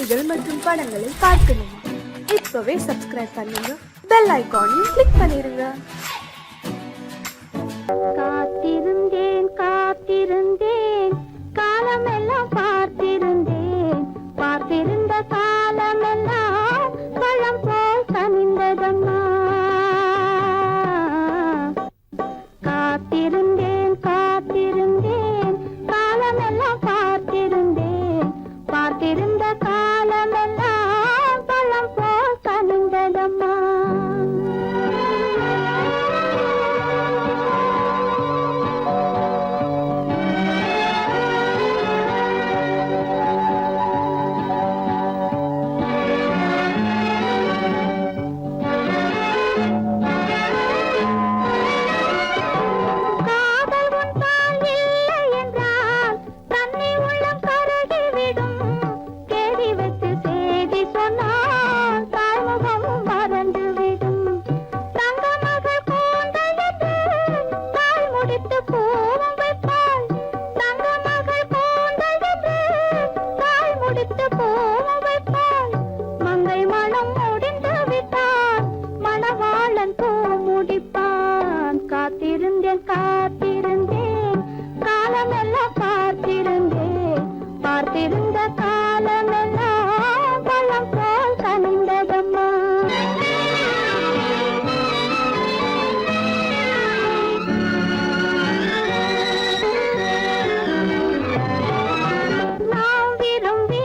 செய்திகள் மற்றும் படங்களை பார்க்கணுமா? இப்பவே சப்ஸ்கிரைப் பண்ணுங்க, பெல் ஐகானையும் கிளிக் பண்ணிருங்க. காத்திருந்தேன் காத்திருந்தேன் காலமெல்லாம் பார்த்திருந்தேன், பார்த்திருந்த காலமெல்லாம் பழம் போல் கனிந்ததம்மா. காத்திருந்தேன் காத்திருந்தேன் காலமெல்லாம் பார்த்திருந்தேன், பார்த்திருந்த காலமெல்லாம் பழம் போல் கனிந்ததம்மா. காத்திருந்தேன் காத்திருந்தேன் காலமெல்லாம் பார்த்திருந்தேன், பார்த்திருந்த காலமெல்லாம் பழம் போல் கனிந்ததம்மா. நாம் விரும்பி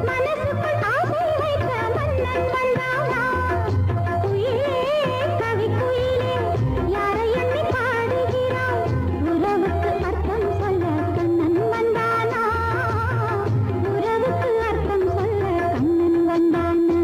மனசுக்குள் ஆசை வைத்த மன்னன் வந்தானா குயிலே கவி குயிலே யாரை எண்ணி பாடுகிறாய் உறவுக்கு அர்த்தம் சொல்ல கண்ணன் வந்தானா உறவுக்கு அர்த்தம் சொல்ல கண்ணன் வந்தானா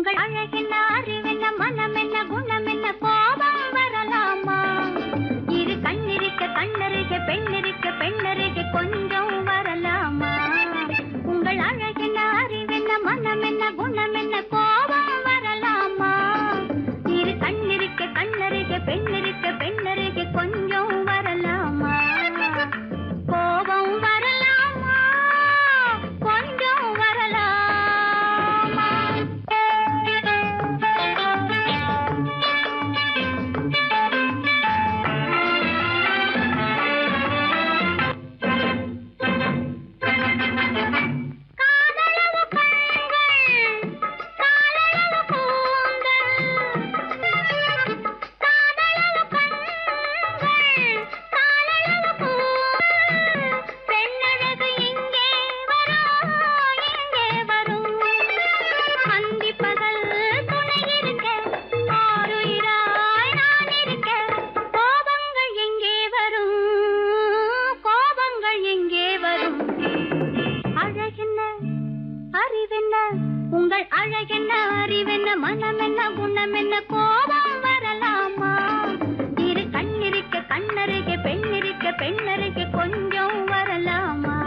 உங்கள் அழகென்ன அறிவென்ன மனம் என்ன குணம் என்ன கோபம் வரலாமா இரு கண்ணிருக்க கண்ணருக பெண்ணிருக்க பெண்ணருக கொஞ்சம் வரலாமா உங்கள் அழகென்ன அறிவென்ன மனம் என்ன குணம் என்ன கோபம் வரலாமா இரு கண்ணிருக்க கண்ணருக பெண்ணிருக்க பெண்ணருக கொஞ்சம் வரலாமா கோபம் வரலாமா கொஞ்சம் வரலாமா உங்கள் அழகென்ன அறிவென்ன மனம் என்ன குணம் என்ன கோபம் வரலாமா இரு கண்ணிருக்க கண்ணருக பெண்ணிருக்க பெண்ணருக கொஞ்சம் வரலாமா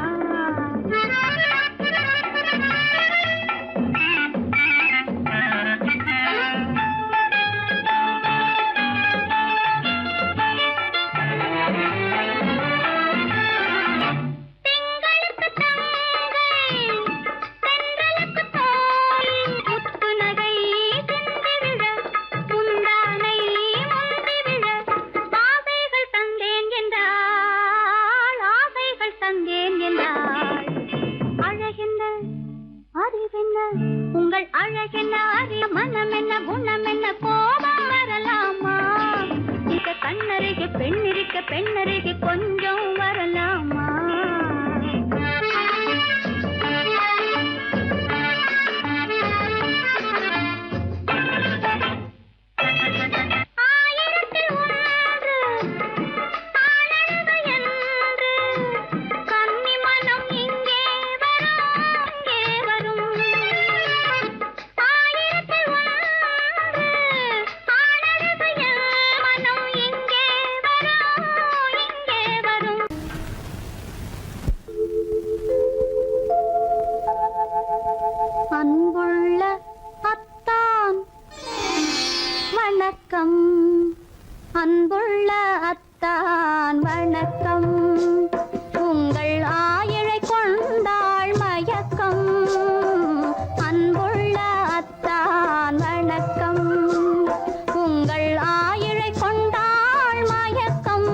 உங்கள் அழகென்ன அறிய மனம் என்ன குணம் என்ன கோபம் வரலாமா இத கண்ணருக பெண்ணிருக்க பெண்ணருக கொஞ்சம் வரலாமா அன்புள்ள அத்தான் வணக்கம் அன்புள்ள அத்தான் வணக்கம் உங்கள் ஆயிழை கொண்டாள் மயக்கம் அன்புள்ள அத்தான் வணக்கம் உங்கள் ஆயிழை கொண்டாள் மயக்கம்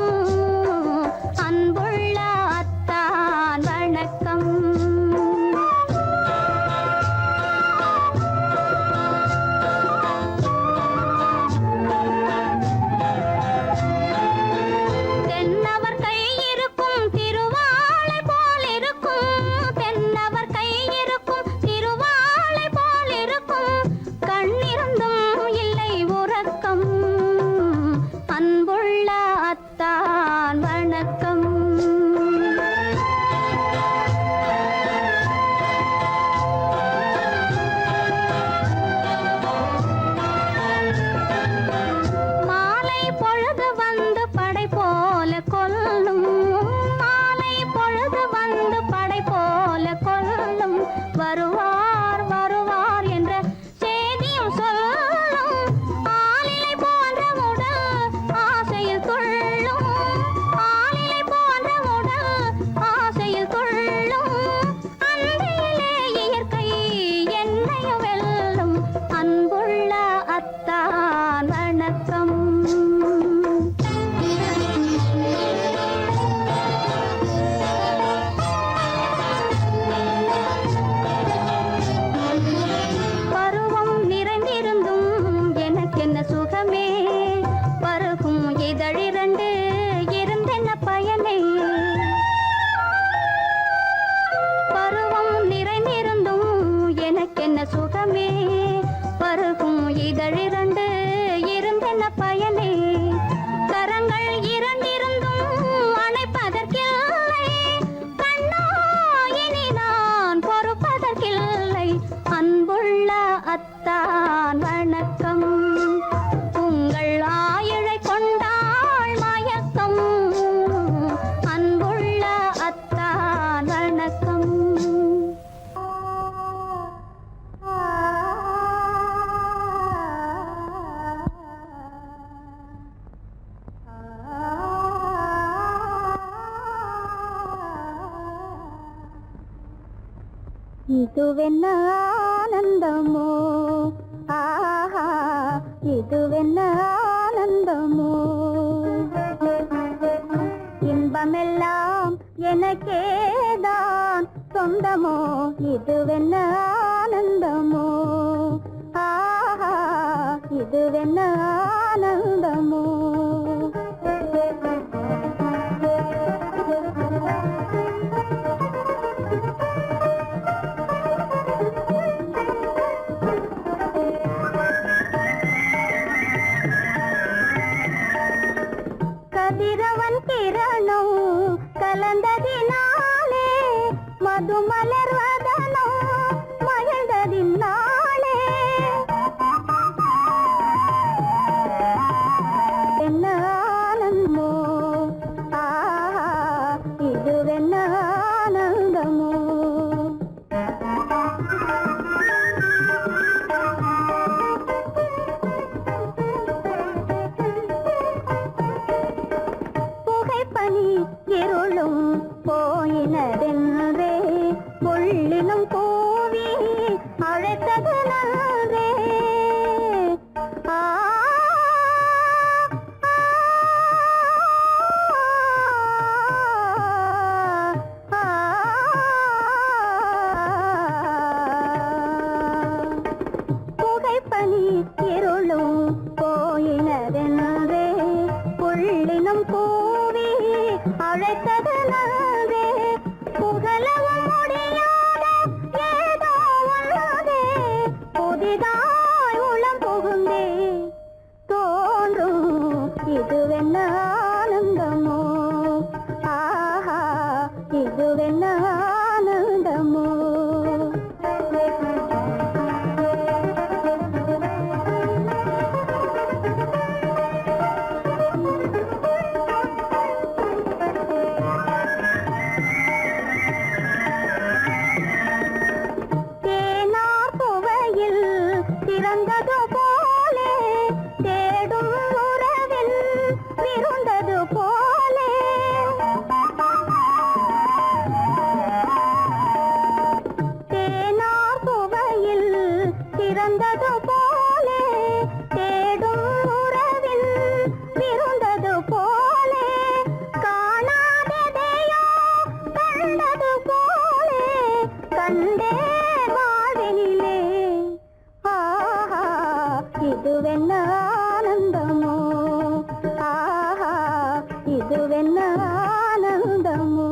அன்புள்ள அத்தான் வணக்கம் வருவார் வருவார் என்ற செய்தியும் சொல்லும் ஆளிலை போன்ற உடல் ஆசையில் துள்ளும் ஆளிலை போன்ற உடல் ஆசையில் துள்ளும் அன்றையிலே இயற்கை என்னையும் வெல்லும் அன்புள்ள அத்தான் வணக்கம் சுகமே பருகும் இதழிரண்டு இருந்தென்ன பயனே பருவம் நிறைந்திருந்தும் எனக்கென்ன சுகமே பருகும் இதழிரண்டு இருந்தென்ன பயனே கரங்கள் இரண்டிருந்தும் அணைப்பதற்கில்லை கண்ணா இனி நான் பொறுப்பதற்கில்லை அன்புள்ள அத்தான் இதுவென்ன ஆனந்தமோ ஆஹா இதுவென்ன ஆனந்தமோ இன்பமெல்லாம் எனக்கேதான் சொந்தமோ இதுவென்ன ஆனந்தமோ ஆஹா இதுவென்ன ஆனந்தமோ கதிரவன் கிரணம் கலந்ததினாலே மது மலர்வதனோ மகிழ்ந்ததினாலே என்ன ஆனந்தமோ ஆஹா இதுவென்ன ஆனந்தமோ புகைப்பனி இருளும் போயினதென்றே முள்ளினும் கூவி அழைத்தது நன்றே புகைப்பனி இருளும் போயினதென்றே புள்ளினும் கூவி அழைத்தது நன்றே புகழவும் முடியாத ஏதோ உள்ளதே புதிதாய் உளம் புகுந்தே தோன்றும் இதுவென்ன ஆனந்தமோ ஆஹா இதுவென்ன ஆனந்தமோ தேனார் புவையில் திறந்தது போலே தேடும் உறவில் விருந்தது போலே தேனார் புவையில் திறந்தது போலே தேடும் உறவில் விருந்தது போலே காணாததையோ கண்டது போலே கண்டே வாழ்வினிலே ஆஹா இதுவென்ன ஆனந்தமோ ஆஹா இதுவென்ன ஆனந்தமோ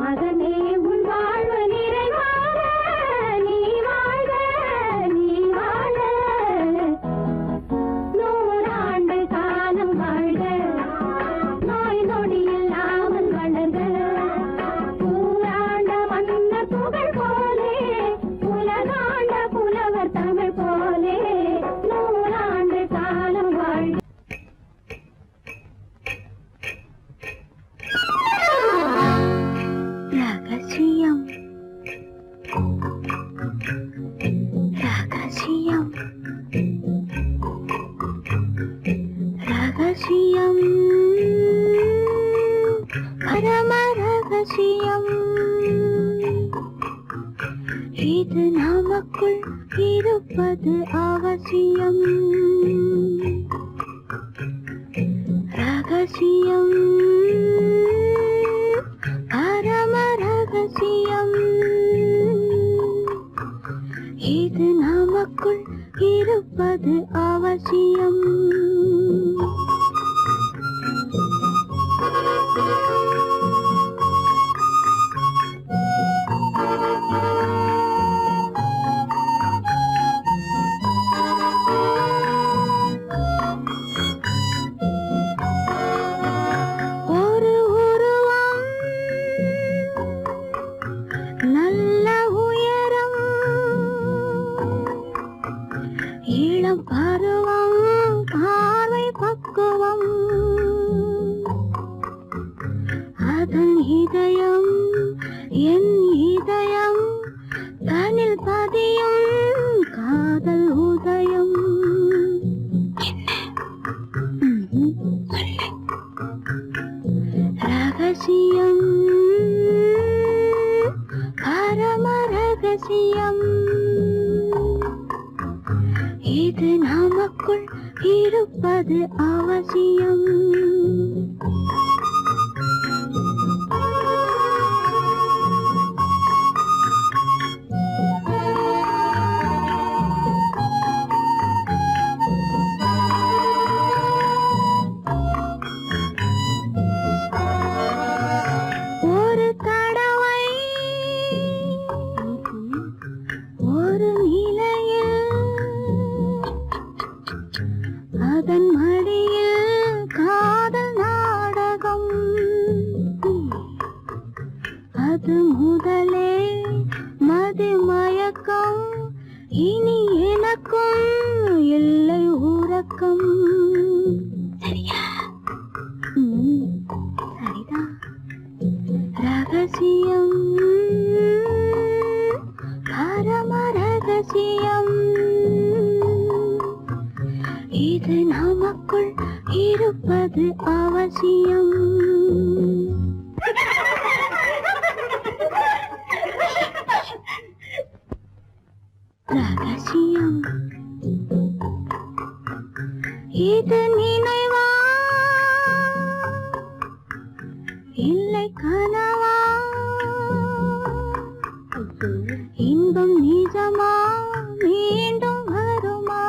மகனே உன் வாழ்வு நிறைவாக நீ வாழ நீ வாழ நூறாண்டு காலம் வாழ்க நோய் நொடி இல்லாமல் வளர்க ஊராண்ட மன்னர் புகழ் போலே உலகாண்ட புலவர் தமிழ் போலே நூறாண்டு காலம் வாழ்க. ரகசியம் ரகசியம் ரகசியம் பரம ரகசியம் இது நமக்குள் இருப்பது அவசியம் ரகசியம் பரம ரகசியம் இது நமக்குள் இருப்பது அவசியம் ஒரு உருவம் நல்ல உயரம் இளம் பருவம் பார்வை பக்குவம் அதன் இதயம் என் இதயம் தனில் பதியும் காதல் உதயம் ரகசியம் பரம ரகசியம் இது நமக்குள் இருப்பது அவசியம் ஒரு தடவை ஒரு நிலையில் அதன் மடியில் காதல் நாடகம் அது முதலே மதிமயக்கம் இனி எனக்கும் இல்லை உறக்கம் சரியா சரிதான் ரகசியம் பரம ரகசியம் இது நமக்குள் இருப்பது அவசியம் ரகசியம் இது நினைவா இல்லை கனவா இன்பம் நிஜமா மீண்டும் வருமா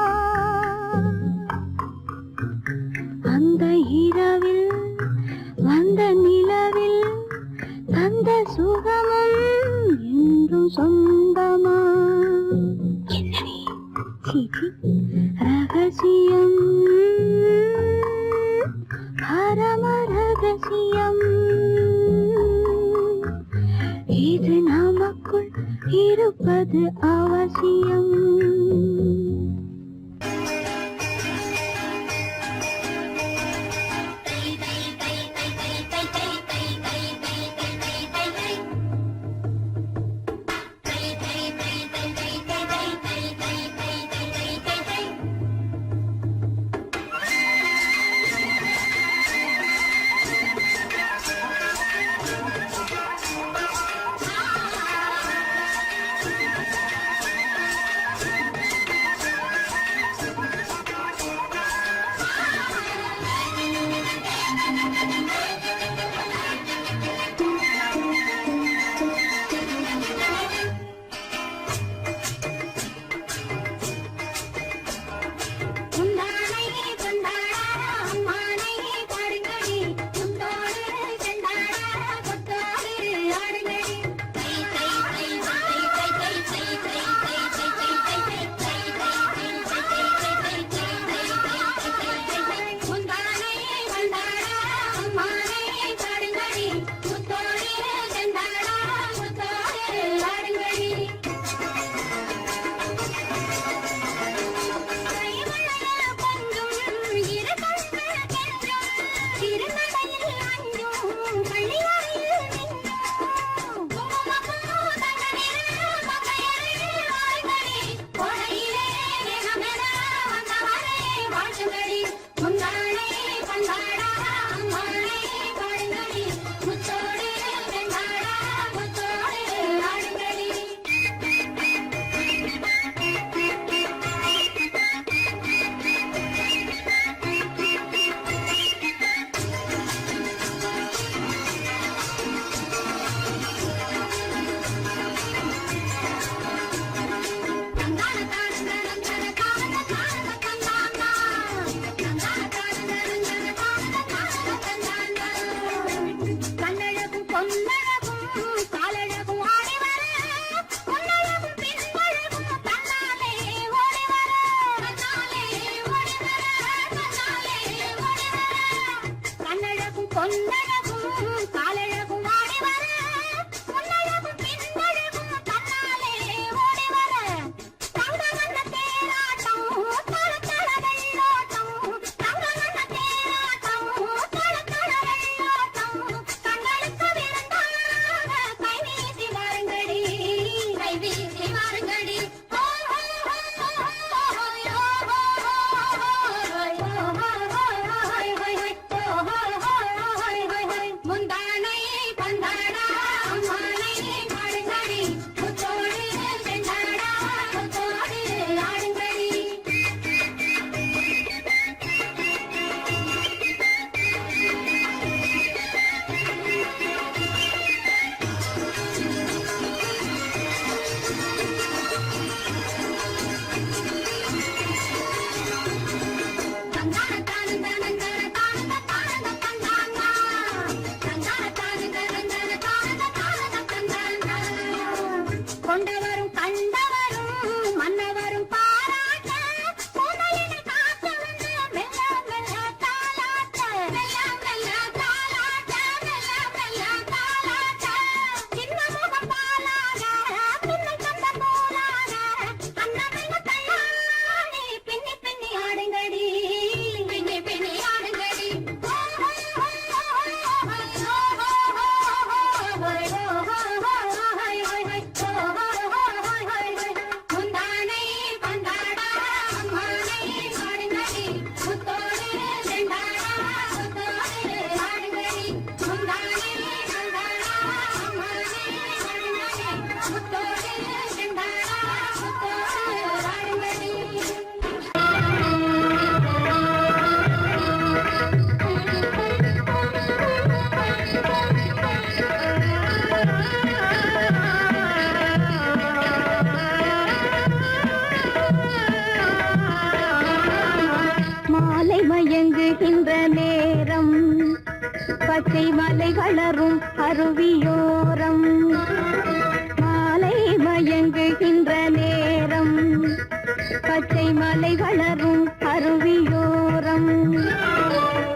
அந்த இரவில் வந்த நிலவில் தந்த சுகமும் என்றும் சொந்தமா ரகசியம் பரம ரகசியம் இது நமக்குள் இருப்பது அவசியம் ஆடுங்கடி முந்தானை பந்தாடா அம்மானை பாடுங்கடி முத்தோடு செண்டாடா முத்தோடு ஆடுங்கடி கொண்டவரும் கண்டவரும் மன்னவரும் பாராட்ட முதலினை காத்து வந்து மெல்ல மெல்ல தாலாட்ட மெல்ல மெல்ல தாலாட்ட மெல்ல மெல்ல தாலாட்ட சின்ன முகம் பாலாக பின்னை கண்ட போலாக அன்னமெல்ல கண்ணாடி பின்னி பின்னி ஆடுங்கடி பின்னி பின்னி ஆடுங்கடி முந்தானை பந்தாடா அம்மானை பாடுங்கடி முத்தோடு செண்டாடா முத்தோடு ஆடுங்கடி முந்தானை பந்தாடா அம்மானை பாடுங்கடி முத்தோடு செண்டாடா முத்தோடு ஆடுங்கடி மாலை மயங்குகின்ற நேரம் பச்சை மலை வளரும் அருவியோரம் மாலை மயங்குகின்ற நேரம் பச்சை மலை வளரும் அருவியோரம்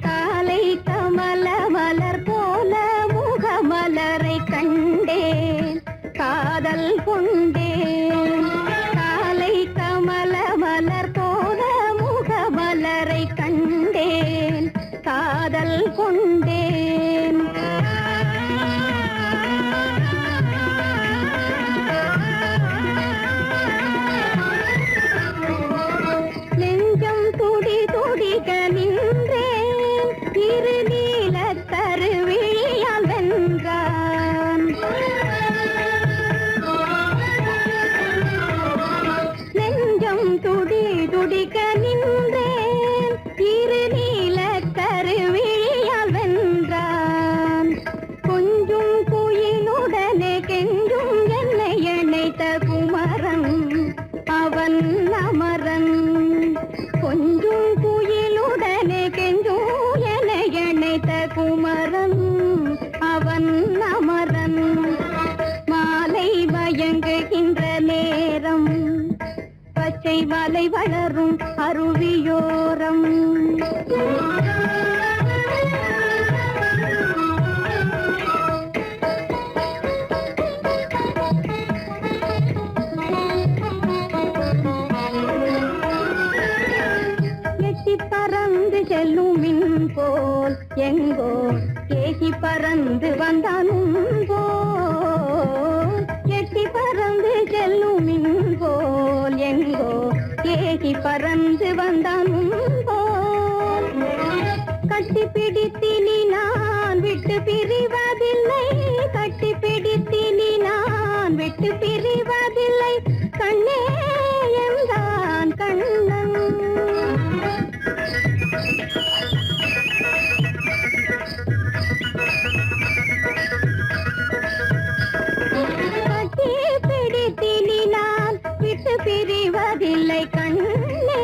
காலை கமல மலர் போல முகமலரை கண்டேன் காதல் கொண்டேன் காலை கமல மலர் போல முகமலரை கண்டேன் காதல் கொண்டேன் நெஞ்சம் துடி துடிக்க நின்றேன் இரு நீல கருவிழியால் வென்றான் நெஞ்சம் துடி துடிக்க நின்றேன் இரு நீல கருவிழியால் வென்றான் கொஞ்சும் குயிலுடனே கெஞ்சும் என்னை இணைத்த குமரன் அவன் அமரன் கொஞ்சும் குயிலுடனே கெஞ்சும் என்னை இணைத்த குமரன் அவன் அமரன் மாலை மயங்குகின்ற நேரம் பச்சை மலை வளரும் அருவியோரம் எட்டி பறந்து செல்லும் மின் போல் எங்கோ ஏகி பறந்து வந்தானும் போல் எட்டி பறந்து செல்லும் மின் போல் எங்கோ ஏகி பறந்து வந்தானும் போல் கட்டி பிடித்தினி நான் விட்டு பிரிவதில்லை கட்டி பிடித்தினி நான் விட்டு பிரிவதில்லை கண்ணே என்றான் கண்ணன் கட்டி பிடித்தினி நான் விட்டு பிரிவதில்லை கண்ணே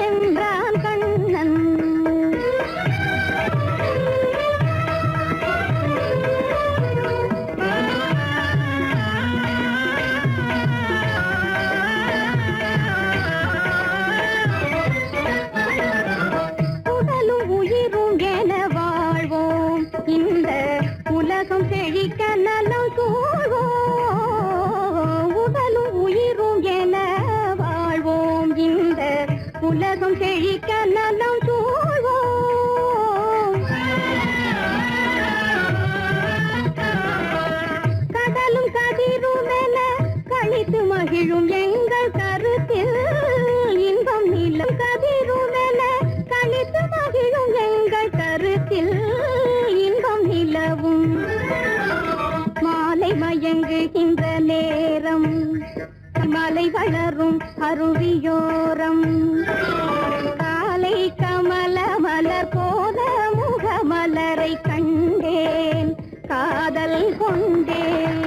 என்றான் கண்ணன் உடலும் உயிரும் என வாழ்வோம் இந்த உலகம் செழிக்க நலம் சூழ்வோம் உடலும் உயிரும் என வாழ்வோம் இந்த உலகம் செழிக்க நலம் சூழ்வோம் கடலும் கதிரும் என கழித்து மகிழும் மயங்குகின்ற நேரம் மலை வளரும் அருவியோரம் காலை கமல மலர் போல முகமலரை கண்டேன் காதல் கொண்டேன்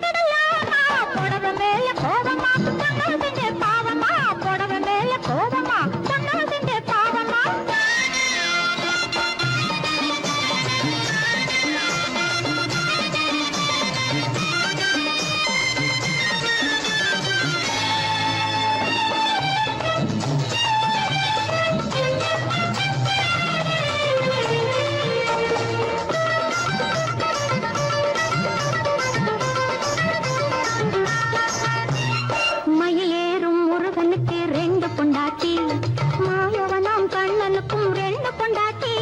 குத்திக்கிடலாமா புடவை மேல கோபமா பொண்ணு செஞ்ச பாவமா புடவை மேல கோபமா பொண்ணு செஞ்ச பாவமா மயிலேறும் முருகனுக்கு ரெண்டு பொண்டாட்டி மாயவனாம் கண்ணனுக்கும் ரெண்டு பொண்டாட்டி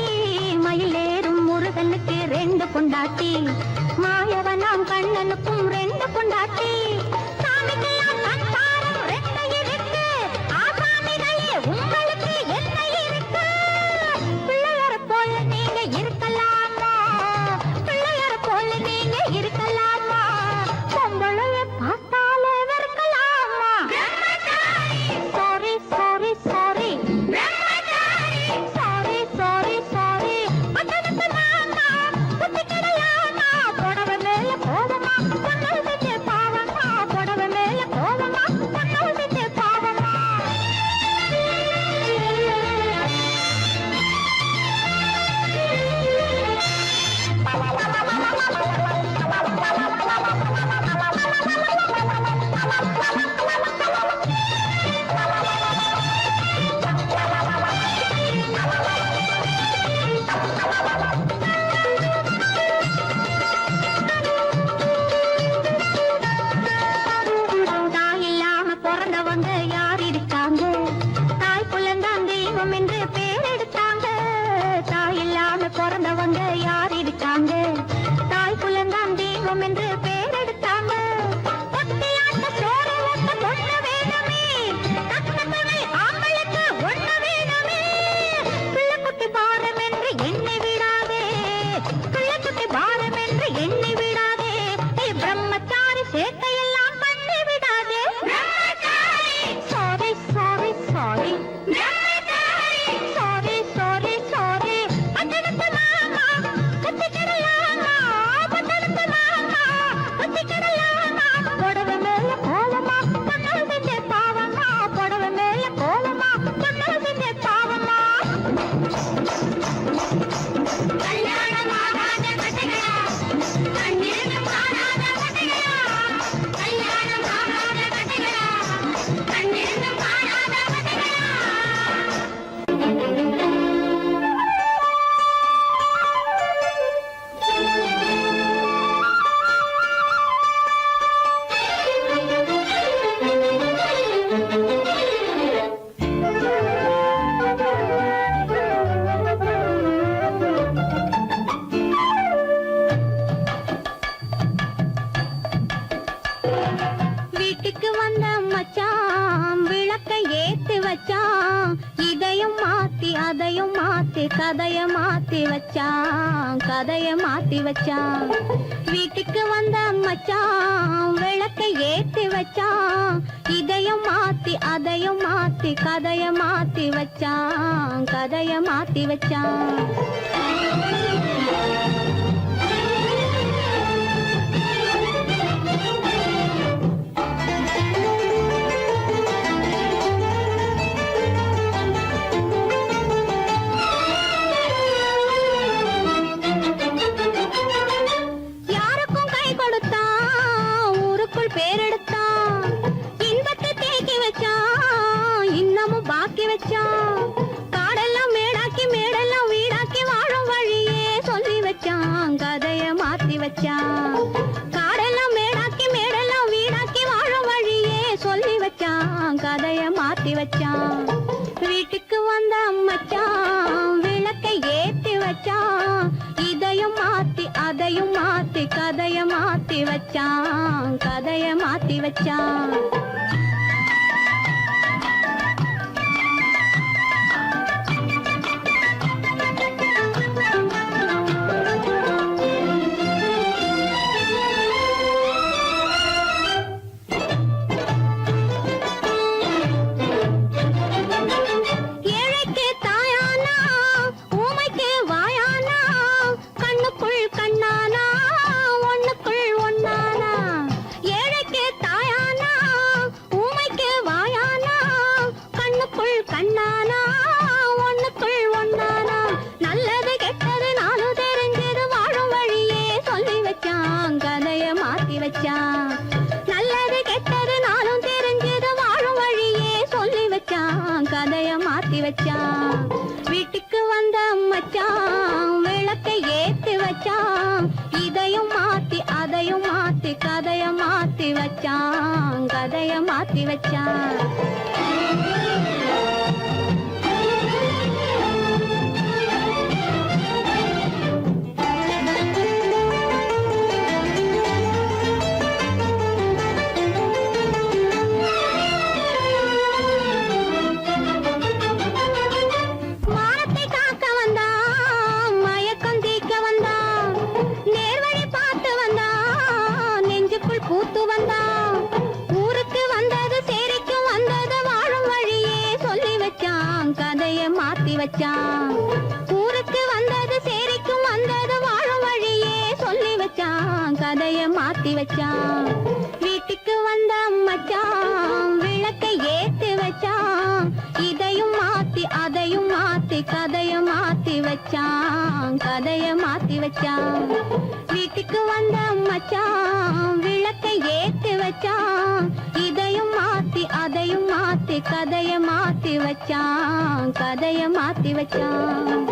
மயிலேறும் முருகனுக்கு ரெண்டு பொண்டாட்டி மாயவனாம் கண்ணனுக்கும் ரெண்டு பொண்டாட்டி சாமிக்கெல்லாம் சந்தானம் ரெண்டு இருக்கு ஆசாமிகளே உங்களுக்கு என்ன இருக்கு பிள்ளையார போல நீங்க இருக்கலாமா பிள்ளையார போல நீங்க இருக்கலாமா பொம்பளைய பார்த்தாலே வெறுக்கலாமா sorry sorry sorry sorry sorry sorry பட்டணத்து மாமா குத்திக்கிடலாமா புடவை மேல கோபமா பொண்ணு செஞ்ச பாவமா புடவை மேல கோபமா பொண்ணு செஞ்ச பாவமா தாய் இல்லாம பிறந்தவங்க யார் இருக்காங்க தாய் புலந்தான் தெய்வம் என்று பேர் எடுத்தாங்க தாய் இல்லாம பிறந்தவங்க யார் இருக்காங்க தாய் புலந்தான் தெய்வம் என்று பேர் எடுத்தாங்க ஒத்தையாட்ட சோறு ஊட்ட பொண்ணு வேணுமே தக்க துணை ஆம்பளுக்கு ஒண்ணு வேணுமே பிள்ளைக்குட்டி பாரம் என்று எண்ணி விடாதே பிள்ளைக்குட்டி பாரம் என்று எண்ணி விடாதே நீ பிரம்மச்சாரி சேட்டையெல்லாம் பண்ணி விடாதே sorry sorry sorry sorry sorry sorry பட்டணத்து மாமா குத்திக்கிடலாமா பட்டணத்து மாமா குத்திக்கிடலாமா புடவை மேல கோலமா பொண்ணு செஞ்ச பாவமா புடவை மேல கோலமா பொண்ணு செஞ்ச பாவமா கல்யாணமாகாத கட்டைகளா கண்ணீரும் காணாத கட்டைகளா கல்யாணமாகாத கட்டைகளா கண்ணீரும் காணாத கட்டைகளா வீட்டுக்கு வந்த மச்சான் விளக்கை ஏத்தி வச்சான் இதையும் மாத்தி அதையும் மாத்தி கதைய மாத்தி வச்சான் கதைய மாத்தி வச்சான் வீட்டுக்கு வந்த மச்சான் விளக்கை ஏத்தி வச்சான் இதையும் மாத்தி அதையும் மாத்தி கதைய மாத்தி வச்சான் கதைய மாத்தி வச்சான் யாருக்கும் கை கொடுத்தான் ஊருக்குள் பேரெடுத்தான் இன்பத்தை தேக்கி வச்சான் இன்னமும் பாக்கி வச்சான் காடெல்லாம் மேடாக்கி மேடெல்லாம் வீடாக்கி வாழும் வழியே சொல்லி வச்சான் கதைய மாத்தி வச்சான் காடெல்லாம் மேடாக்கி மேடெல்லாம் வீடாக்கி வாழும் வழியே சொல்லி வச்சான் கதைய மாத்தி வச்சான் வீட்டுக்கு வந்த மச்சான் விளக்கை ஏத்தி வச்சான் இதையும் மாத்தி அதையும் மாத்தி கதைய மாத்தி வச்சான் கதைய மாத்தி வச்சான் வச்சான். நல்லது கெட்டது நானும் தெரிஞ்சது வாழும் வழியே சொல்லி வச்சான். கதைய மாத்தி வச்சான். வீட்டுக்கு வந்த மச்சான் விளக்கை ஏத்தி வச்சான். இதையும் மாத்தி அதையும் மாத்தி கதைய மாத்தி வச்சான். கதைய மாத்தி வச்சான். மானத்தை காக்க வந்தான், மயக்கம் தீர்க்க வந்தான், நேர்வழி பார்த்து வந்தான், நெஞ்சுக்குள் பூத்து வந்தான். ஊருக்கு வந்தது சேரிக்கு வந்தது வாழும் வழியே சொல்லி வச்சான். கதைய மாத்தி வச்சான். ஊருக்கு வந்தது சேரிக்கு வந்தது வாழும் வழியே சொல்லி வச்சான். கதைய மாத்தி வச்சான். வீட்டுக்கு வந்த மச்சான் விளக்கை ஏத்தி வச்சான். இதையும் மாத்தி அதையும் மாத்தி கதைய மாத்தி வச்சான். கதைய மாத்தி வச்சான். வீட்டுக்கு வந்த மச்சான் விளக்கை ஏத்தி வச்சான். இதையும் மாத்தி அதையும் மாத்தி கதைய மாத்தி வச்சான். கதைய மாத்தி வச்சான்.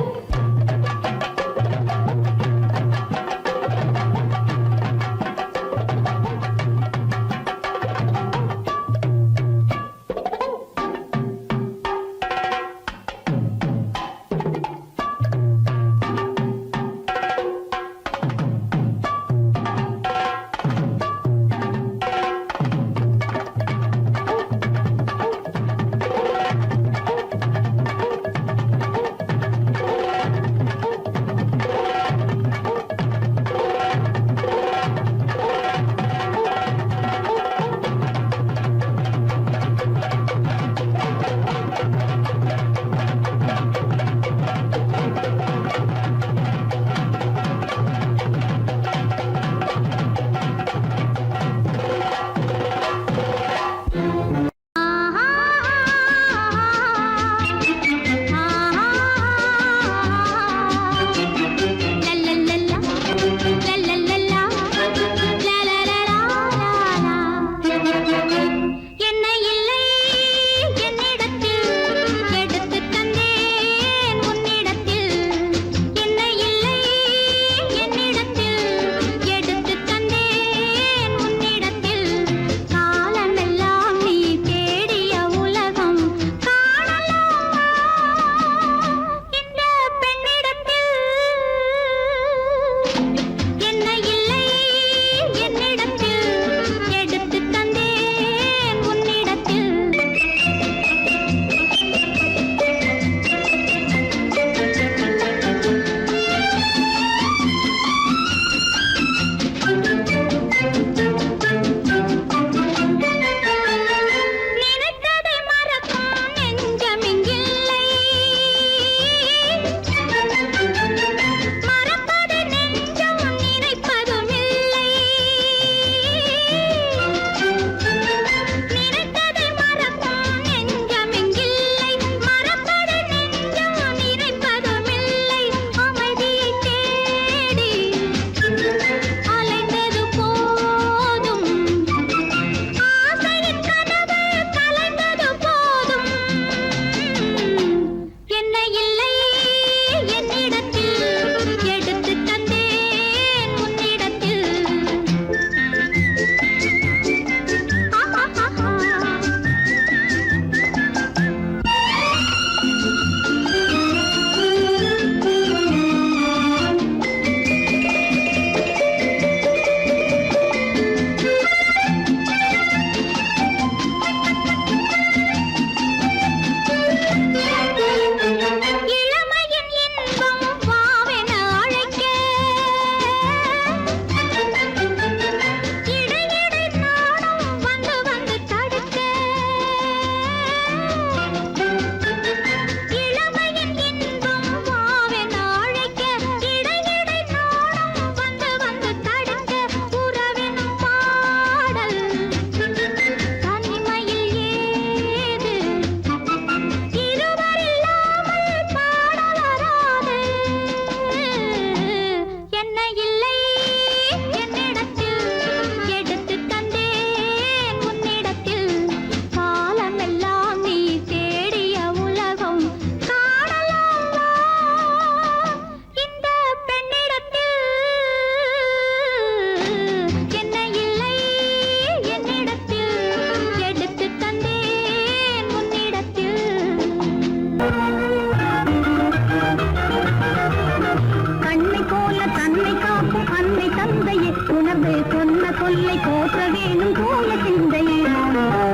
சொல்லை போற்ற வேணும் தூய சிந்தையே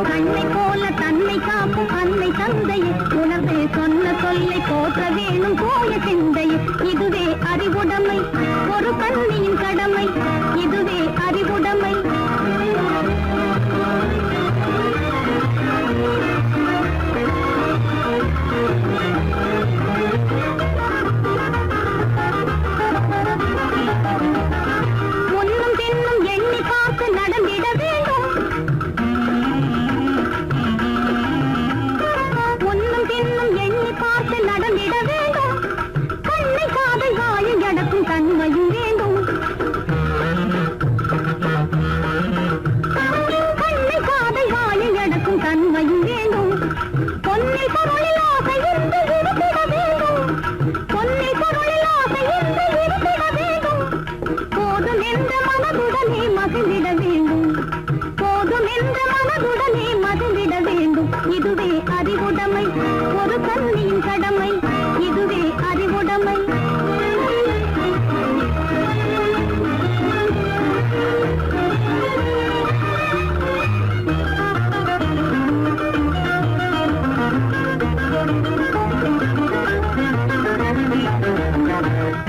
கண்ணை போல தன்னை காக்கும் அன்னை தந்தையே உணர்வு சொன்ன சொல்லை போற்ற வேணும் தூய சிந்தையே இதுவே அறிவுடைமை ஒரு கண்ணியின் கடமை இதுவே அறிவுடைமை முன்னும் பின்னும் எண்ணி பார்த்து நடந்திட வேண்டும் முன்னும் பின்னும் எண்ணி பார்த்து நடந்திட வேண்டும் கண்ணை காதை வாயை அடக்கும் தன்மையும் வேண்டும் கண்ணை காதை வாயை அடக்கும் தன்மையும் வேண்டும் பொன்னில் பொருளில் ஆசை இருந்து இருந்திட வேண்டும் பொன்னில் பொருளில் ஆசை இருந்து இருந்திட வேண்டும் போதும் என்ற மனதுடனே மகிழ்ந்திட வேண்டும் போதும் என்ற மனதுடனே மகிழ்ந்திட வேண்டும் இதுவே அறிவுடைமை ஒரு கண்ணியின் கடமை இதுவே அறிவுடைமை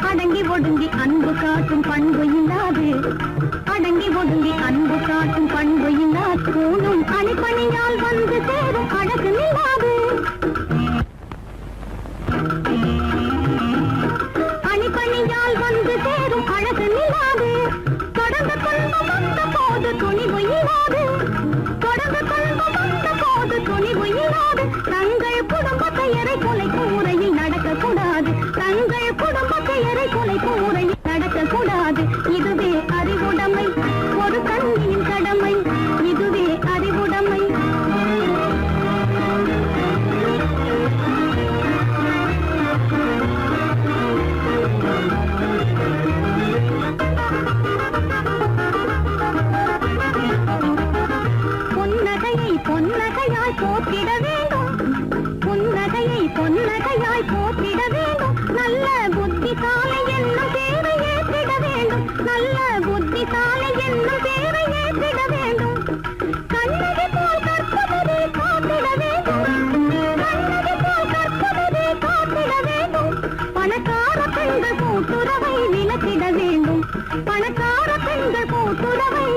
அடங்கி ஒடுங்கி அன்பு காட்டும் பண்பு இல்லாது அடங்கி ஒடுங்கி அன்பு காட்டும் பண்பு இல்லாது கூணும் அணிப்பணியால் வந்து சேரும் அழகு இல்லாது அணிப்பணியால் வந்து சேரும் அழகு இல்லாது தொடர்ந்து துன்பம் வந்த போது துணிவு இல்லாது தொடர்ந்து துன்பம் வந்த போது துணிவு இல்லாது தங்கள் குடும்ப பெயரை குலைக்கும் முறையில் நடக்கக்கூடாது தங்கள் குடும்ப பெயரை குலைக்கும் முறையில் நடக்கக்கூடாது இதுவே அறிவுடைமை ஒரு கண்ணியின் கடமை இதுவே அறிவுடைமை புன்னகையை பொன்னகையாய் போற்றிட வேண்டும் புன்னகையை பொன்னகையாய் போற்றிட வேண்டும் நல்ல புத்திசாலை என்னும் தேவை ஏற்றிட வேண்டும் நல்ல புத்திசாலை என்னும் தேவை ஏற்றிட வேண்டும் கண்ணகி போல் கற்பவரே காத்திட வேண்டும் கண்ணகி போல் கற்பவரே காத்திட வேண்டும் பணக்கார பெண்கள் கூட்டுறவை விலக்கிட வேண்டும் பணக்கார பெண்கள் கூட்டுறவை